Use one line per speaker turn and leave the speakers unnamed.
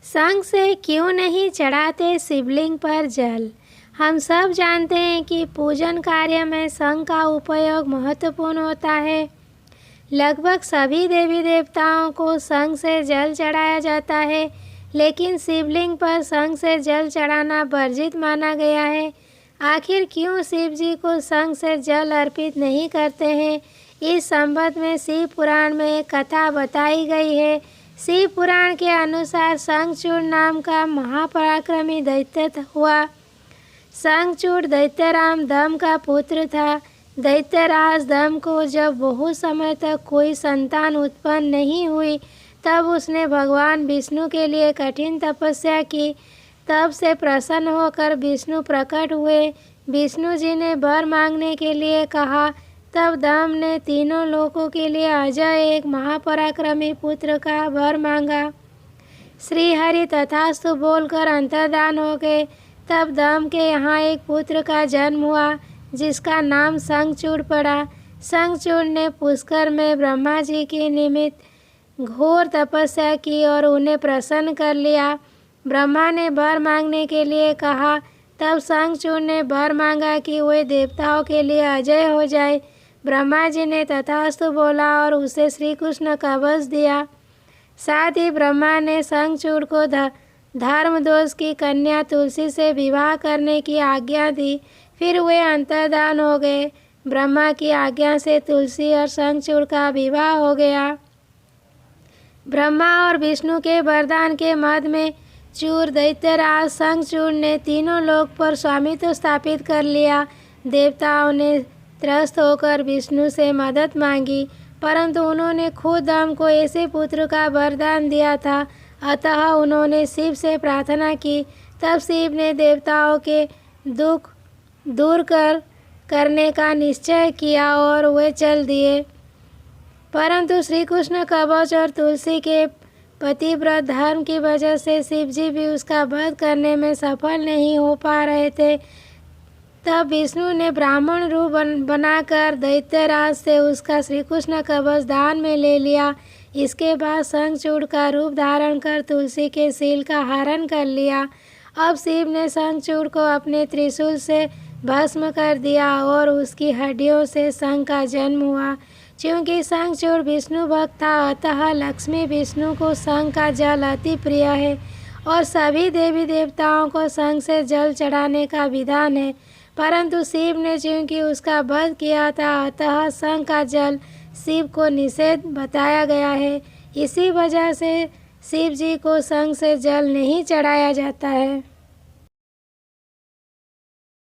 शंख से क्यों नहीं चढ़ाते शिवलिंग पर जल। हम सब जानते हैं कि पूजन कार्य में शंख का उपयोग महत्वपूर्ण होता है। लगभग सभी देवी देवताओं को शंख से जल चढ़ाया जाता है, लेकिन शिवलिंग पर शंख से जल चढ़ाना वर्जित माना गया है। आखिर क्यों शिव जी को शंख से जल अर्पित नहीं करते हैं? इस संबंध में शिव पुराण में एक कथा बताई गई है। शिव पुराण के अनुसार शंखचूड़ नाम का महापराक्रमी दैत्य हुआ। शंखचूड़ दैत्यराज दम का पुत्र था। दैत्यराज दम को जब बहुत समय तक कोई संतान उत्पन्न नहीं हुई, तब उसने भगवान विष्णु के लिए कठिन तपस्या की। तब से प्रसन्न होकर विष्णु प्रकट हुए। विष्णु जी ने वर मांगने के लिए कहा। तब दम ने तीनों लोकों के लिए अजय एक महापराक्रमी पुत्र का वर मांगा। श्री हरि तथास्तु बोलकर अंतर्धान हो गए। तब दम के यहाँ एक पुत्र का जन्म हुआ, जिसका नाम शंखचूड़ पड़ा। शंखचूड़ ने पुष्कर में ब्रह्मा जी के निमित्त घोर तपस्या की और उन्हें प्रसन्न कर लिया। ब्रह्मा ने वर मांगने के लिए कहा। तब शंखचूड़ ने वर मांगा कि वे देवताओं के लिए अजय हो जाए। ब्रह्मा जी ने तथास्तु बोला और उसे श्री कृष्ण कवच दिया। साथ ही ब्रह्मा ने शंखचूड़ को धर्मदोष की कन्या तुलसी से विवाह करने की आज्ञा दी। फिर वे अंतर्धान हो गए। ब्रह्मा की आज्ञा से तुलसी और शंखचूड़ का विवाह हो गया। ब्रह्मा और विष्णु के वरदान के मध्य में चूर दैत्यराज शंखचूड़ ने तीनों लोक पर स्वामित्व स्थापित कर लिया। देवताओं ने त्रस्त होकर विष्णु से मदद मांगी, परंतु उन्होंने खुद दम को ऐसे पुत्र का वरदान दिया था। अतः उन्होंने शिव से प्रार्थना की। तब शिव ने देवताओं के दुख दूर करने का निश्चय किया और वे चल दिए। परंतु श्री कृष्ण कवच और तुलसी के पतिव्रत धर्म की वजह से शिव जी भी उसका वध करने में सफल नहीं हो पा रहे थे। तब विष्णु ने ब्राह्मण रूप बनाकर दैत्यराज से उसका श्री कृष्ण कवच दान में ले लिया। इसके बाद शंखचूड़ का रूप धारण कर तुलसी के सील का हरण कर लिया। अब शिव ने शंखचूड़ को अपने त्रिशूल से भस्म कर दिया और उसकी हड्डियों से शंख का जन्म हुआ। क्योंकि शंखचूड़ विष्णु भक्त था, अतः लक्ष्मी विष्णु को शंख का जल अति प्रिय है और सभी देवी देवताओं को शंख से जल चढ़ाने का विधान है। परंतु शिव ने चूंकि उसका वध किया था, अतः शंख का जल शिव को निषेध बताया गया है। इसी वजह से शिव जी को शंख से जल नहीं चढ़ाया जाता है।